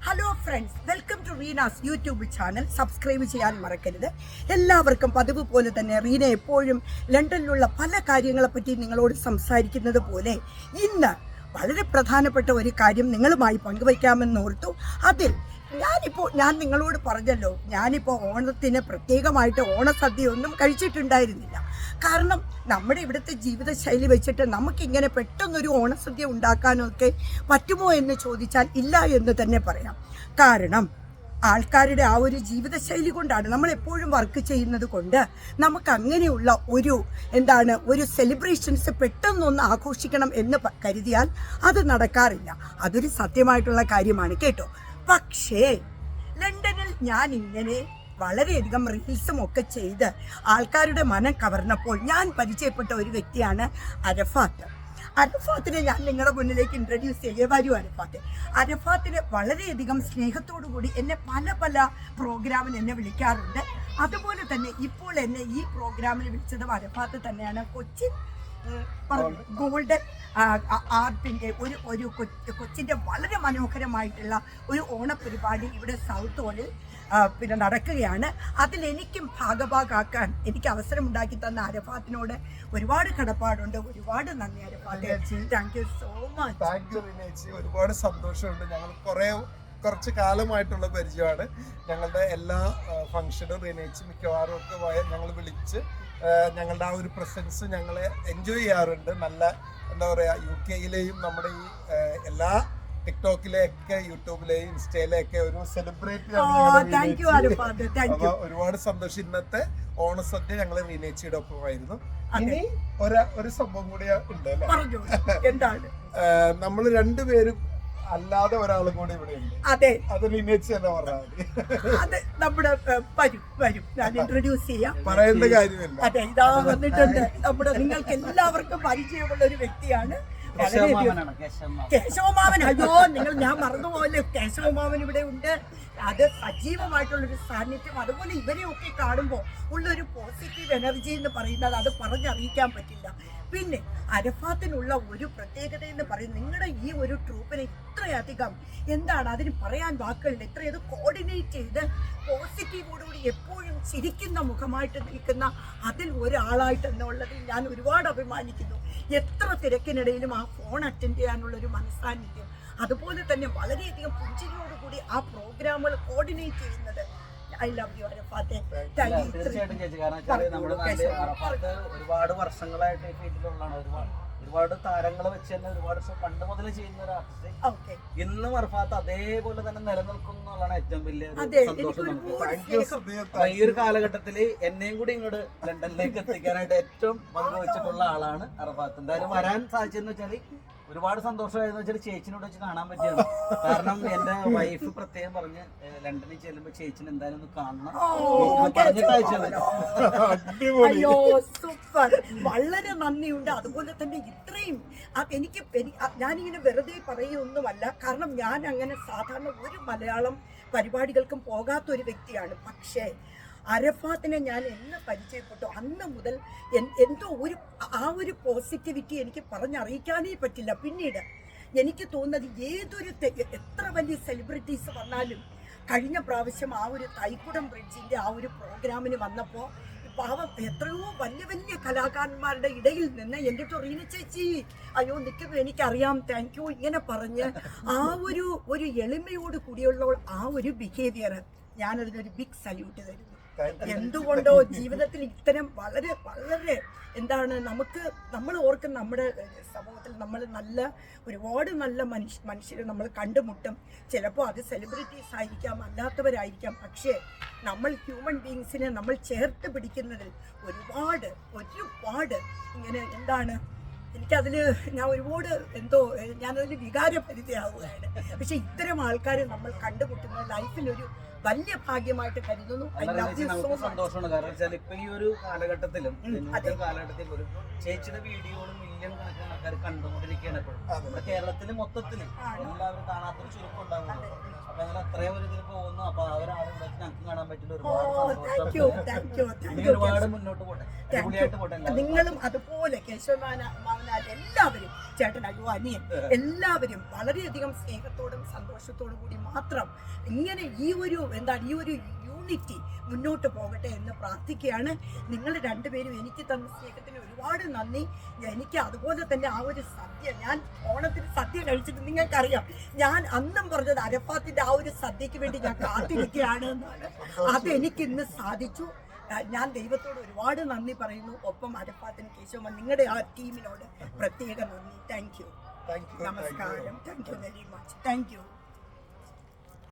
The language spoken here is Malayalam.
Hello friends, welcome to Reena's YouTube channel. Subscribe ചെയ്യാൻ മറക്കരുത്. എല്ലാവർക്കും പതിവ് പോലെ തന്നെ റീന എപ്പോഴും ലണ്ടനിലുള്ള പല കാര്യങ്ങളെപ്പറ്റി നിങ്ങളോട് സംസാരിക്കുന്നത് പോലെ ഇന്ന് വളരെ പ്രധാനപ്പെട്ട ഒരു കാര്യം നിങ്ങളുമായി പങ്കുവയ്ക്കാമെന്നോർത്തു. അതിൽ ഞാൻ നിങ്ങളോട് പറഞ്ഞല്ലോ, ഞാനിപ്പോൾ ഓണത്തിന് പ്രത്യേകമായിട്ട് ഓണസദ്യ ഒന്നും കഴിച്ചിട്ടുണ്ടായിരുന്നില്ല. കാരണം നമ്മുടെ ഇവിടുത്തെ ജീവിതശൈലി വെച്ചിട്ട് നമുക്കിങ്ങനെ പെട്ടെന്നൊരു ഓണസദ്യ ഉണ്ടാക്കാനൊക്കെ പറ്റുമോ എന്ന് ചോദിച്ചാൽ ഇല്ല എന്ന് തന്നെ പറയാം. കാരണം ആൾക്കാരുടെ ആ ഒരു ജീവിതശൈലി കൊണ്ടാണ്, നമ്മൾ എപ്പോഴും വർക്ക് ചെയ്യുന്നത് കൊണ്ട് നമുക്ക് അങ്ങനെയുള്ള ഒരു സെലിബ്രേഷൻസ് പെട്ടെന്നൊന്ന് ആഘോഷിക്കണം എന്ന് കരുതിയാൽ അത് നടക്കാറില്ല. അതൊരു സത്യമായിട്ടുള്ള കാര്യമാണ് കേട്ടോ. പക്ഷേ ലണ്ടനിൽ ഞാൻ ഇങ്ങനെ വളരെയധികം റീൽസും ഒക്കെ ചെയ്ത് ആൾക്കാരുടെ മനം കവർന്നപ്പോൾ ഞാൻ പരിചയപ്പെട്ട ഒരു വ്യക്തിയാണ് അരഫാത്തിനെ ഞാൻ നിങ്ങളുടെ മുന്നിലേക്ക് ഇൻട്രൊഡ്യൂസ് ചെയ്യേ വരൂ. അരഫാത്തിനെ വളരെയധികം സ്നേഹത്തോടു കൂടി എന്നെ പല പ്രോഗ്രാമിന് എന്നെ വിളിക്കാറുണ്ട്. അതുപോലെ തന്നെ ഇപ്പോൾ എന്നെ ഈ പ്രോഗ്രാമിൽ വിളിച്ചത് അരഫാത്ത് തന്നെയാണ്. കൊച്ചിൻ ഗോൾഡൻ ആർട്ടിൻ്റെ ഒരു കൊച്ചിൻ്റെ വളരെ മനോഹരമായിട്ടുള്ള ഒരു ഓണപരിപാടി ഇവിടെ സൗത്ത് ഹോളിൽ നടക്കുകയാണ്. അതിലെനിക്കും ഭാഗഭാക്കാക്കാൻ എനിക്ക് അവസരമുണ്ടാക്കി തന്ന അരഫാത്തിനോട് ഒരുപാട് കടപ്പാടുണ്ട്. ഒരുപാട് നന്ദി Arafat. Thank you so much. Thank you റിനേച്ചി. ഒരുപാട് സന്തോഷമുണ്ട്. ഞങ്ങൾ കുറച്ച് കാലമായിട്ടുള്ള പരിചയമാണ്. ഞങ്ങളുടെ എല്ലാ ഫംഗ്ഷനും റിനേച്ചി മിക്കവാറും ഒക്കെ ഞങ്ങൾ വിളിച്ച് ഞങ്ങളുടെ ആ ഒരു പ്രസൻസ് ഞങ്ങൾ എൻജോയ് ചെയ്യാറുണ്ട്. നല്ല എന്താ പറയുക, UK-യിലെയും നമ്മുടെ ഈ എല്ലാ ടിക്ടോക്കിലെയൊക്കെ യൂട്യൂബിലെയും ഇൻസ്റ്റയിലെയൊക്കെ ഒരു സെലിബ്രേറ്റ് ഒരുപാട് സന്തോഷം. ഇന്നത്തെ ഓണസദ്യ ഞങ്ങൾ റീനേച്ചിയുടെ ഒപ്പമായിരുന്നു. ഇനി ഒരു സംഭവം കൂടി ഉണ്ട് അല്ലേ, നമ്മൾ രണ്ടുപേരും അല്ലാതെ ഒരാളും കൂടി ഇവിടെ ഉണ്ട്. അതെ, അത് റീനേച്ചി തന്നെ പറഞ്ഞാൽ അത് നമ്മുടെ വരും ഞാൻ ഇൻട്രൊഡ്യൂസ് ചെയ്യാം. പറയേണ്ട കാര്യമില്ല. അതെ, ഇതാ വന്നിട്ടുണ്ട്. നിങ്ങൾക്ക് എല്ലാവർക്കും പരിചയമുള്ള ഒരു വ്യക്തിയാണ് കേശവമാമൻ. അയ്യോ, ഞാൻ മറന്നുപോകല്ലേ, കേശവമാമൻ ഇവിടെ ഉണ്ട്. അത് സജീവമായിട്ടുള്ളൊരു സാന്നിധ്യം. അതുപോലെ ഇവരെയൊക്കെ കാണുമ്പോൾ ഉള്ളൊരു പോസിറ്റീവ് എനർജി എന്ന് പറയുന്നത് അത് പറഞ്ഞറിയിക്കാൻ പറ്റില്ല. പിന്നെ അരഫാത്തിനുള്ള ഒരു പ്രത്യേകത എന്ന് പറയുന്നത്, നിങ്ങളുടെ ഈ ഒരു ട്രൂപ്പിനെ ഇത്രയധികം അതിന് പറയാൻ വാക്കുകളില്ല. ഇത്രയത് കോർഡിനേറ്റ് ചെയ്ത് പോസിറ്റീവോടുകൂടി എപ്പോഴും ചിരിക്കുന്ന മുഖമായിട്ട് നിൽക്കുന്ന അതിൽ ഒരാളായിട്ട് എന്നുള്ളതിൽ ഞാൻ ഒരുപാട് അഭിമാനിക്കുന്നു. എത്ര തിരക്കിനിടയിലും ആ ഫോൺ അറ്റൻഡ് ചെയ്യാനുള്ളൊരു മനസ്സാന്നിധ്യം, അതുപോലെ തന്നെ വളരെയധികം പുഞ്ചിരിയോടുകൂടി ആ പ്രോഗ്രാമുകൾ കോർഡിനേറ്റ് ചെയ്യുന്നത്. ഐ ലവ് യു അരഫാത്തെ. തീർച്ചയായിട്ടും ചേച്ചി, കാരണം നമ്മുടെ അറഫാത്ത് ഒരുപാട് വർഷങ്ങളായിട്ട് ഈ ഫീൽഡിലുള്ളതാണ്. ഒരുപാട് താരങ്ങളെ വെച്ച് തന്നെ ഒരുപാട് പണ്ട് മുതൽ ചെയ്യുന്ന ഒരു ആർട്ടിസ്റ്റ് ഇന്നും അറഫാത്ത് അതേപോലെ തന്നെ നിലനിൽക്കുന്നു എന്നുള്ളതാണ് ഏറ്റവും വലിയ സന്തോഷം നമുക്ക്. ഈ ഒരു കാലഘട്ടത്തിൽ എന്നെയും കൂടി ഇങ്ങോട്ട് ലണ്ടനിലേക്ക് എത്തിക്കാനായിട്ട് ഏറ്റവും പങ്കുവച്ചിട്ടുള്ള ആളാണ് അറഫാത്ത്. എന്തായാലും വരാൻ സാധിച്ചെന്ന് വെച്ചാൽ ഒരുപാട് സന്തോഷമായിരുന്നു. വെച്ചാൽ ചേച്ചിനോട് വെച്ച് കാണാൻ പറ്റിയാണ്. കാരണം എന്റെ വൈഫ് പ്രത്യേകം പറഞ്ഞ് ലണ്ടനിൽ ചെല്ലുമ്പോ ചേച്ചിനെ എന്തായാലും ഒന്ന് കാണണം പറഞ്ഞിട്ട് അയച്ചത്. അയ്യോ സൂപ്പർ, വളരെ നന്ദിയുണ്ട്. അതുപോലെ തന്നെ ഇത്രയും ഞാനിങ്ങനെ വെറുതെ പറയുകയൊന്നുമല്ല. കാരണം ഞാൻ അങ്ങനെ സാധാരണ ഒരു മലയാളം പരിപാടികൾക്കും പോകാത്തൊരു വ്യക്തിയാണ്. പക്ഷേ അരഫാത്തിനെ ഞാൻ എന്ന് പരിചയപ്പെട്ടു അന്ന് മുതൽ എന്തോ ഒരു പോസിറ്റിവിറ്റി എനിക്ക് പറഞ്ഞറിയിക്കാനേ പറ്റില്ല. പിന്നീട് എനിക്ക് തോന്നുന്നത് എത്ര വലിയ സെലിബ്രിറ്റീസ് വന്നാലും കഴിഞ്ഞ പ്രാവശ്യം ആ ഒരു തൈക്കുടം ബ്രിഡ്ജിൻ്റെ ആ ഒരു പ്രോഗ്രാമിന് വന്നപ്പോൾ പാവം എത്രയോ വലിയ കലാകാരന്മാരുടെ ഇടയിൽ നിന്ന് എൻ്റെ റീന ചേച്ചി അയ്യോ നിൽക്കുന്നു എനിക്കറിയാം, താങ്ക് യു ഇങ്ങനെ പറഞ്ഞ് ആ ഒരു എളിമയോട് കൂടിയുള്ള ആ ഒരു ബിഹേവിയർ ഞാനതിനൊരു ബിഗ് സല്യൂട്ട് തരുന്നു. എന്തുകൊണ്ടോ ജീവിതത്തിൽ ഇത്തരം വളരെ നമ്മൾ ഓർക്കും നമ്മുടെ സമൂഹത്തിൽ നമ്മൾ ഒരുപാട് നല്ല മനുഷ്യരെ നമ്മൾ കണ്ടുമുട്ടും. ചിലപ്പോൾ അത് സെലിബ്രിറ്റീസ് ആയിരിക്കാം, അല്ലാത്തവരായിരിക്കാം. പക്ഷേ നമ്മൾ ഹ്യൂമൻ ബീങ്സിനെ നമ്മൾ ചേർത്ത് പിടിക്കുന്നതിൽ ഒരുപാട് ഇങ്ങനെ ഞാൻ ഒരുപാട് ഞാനതിൽ വികാരപരിതയാവുകയാണ്. പക്ഷെ ഇത്തരം ആൾക്കാരെ നമ്മൾ കണ്ടുമുട്ടുന്നത് ലൈഫിൽ ഒരു വലിയ ഭാഗ്യമായിട്ട് കരുതുന്നു. നമുക്ക് സന്തോഷമാണ്. കാരണം വെച്ചാൽ ഇപ്പൊ ഈ ഒരു കാലഘട്ടത്തിലും ഒരു ചേച്ചിയുടെ വീഡിയോകൾ മില്യൺ കണക്കിന് ആൾക്കാർ കണ്ടുകൊണ്ടിരിക്കുകയാണ്. എപ്പോഴും നമ്മുടെ കേരളത്തിൽ മൊത്തത്തിൽ എല്ലാവരും കാണാത്തൊരു ചുരുക്കം ഉണ്ടാവുള്ളൂ. അപ്പൊ നിങ്ങൾ അത്രയും ഒരു ഇതിൽ പോകുന്നു. അപ്പൊ ആ ഒരാളെ ഇവിടെ വെച്ച് ഞങ്ങൾക്ക് കാണാൻ പറ്റില്ല. താങ്ക് യു ഒരുപാട് മുന്നോട്ട് പോട്ടെ, അടിപൊളിയായിട്ട് പോട്ടെ. നിങ്ങളും അതുപോലെ കേശവമാവനായിട്ട് എല്ലാവരും, ചേട്ടൻ അയ്യോ അനിയൻ, എല്ലാവരും വളരെയധികം സ്നേഹത്തോടും സന്തോഷത്തോടും കൂടി മാത്രം ഇങ്ങനെ ഈ ഒരു യൂണിറ്റി മുന്നോട്ട് പോകട്ടെ എന്ന് പ്രാർത്ഥിക്കുകയാണ്. നിങ്ങൾ രണ്ടുപേരും എനിക്ക് തന്ന സ്നേഹത്തിന് ഒരുപാട് നന്ദി. എനിക്ക് അതുപോലെ തന്നെ ആ ഒരു സദ്യ, ഞാൻ ഓണത്തിന് സദ്യ കഴിച്ചിട്ട് നിങ്ങൾക്കറിയാം, ഞാൻ അന്നും പറഞ്ഞത് അരഫാത്തിന്റെ ആ ഒരു സദ്യക്ക് വേണ്ടി ഞാൻ കാത്തിരിക്കുകയാണ് എന്നാണ്. അതെനിക്ക് ഇന്ന് സാധിച്ചു. ഞാൻ ദൈവത്തോട് ഒരുപാട് നന്ദി പറയുന്നു. ഒപ്പം അരഫാത്തിന് കേശവ നിങ്ങളുടെ ആ ടീമിനോട് പ്രത്യേക നന്ദി. Thank you. നമസ്കാരം. Thank you very much. Thank U.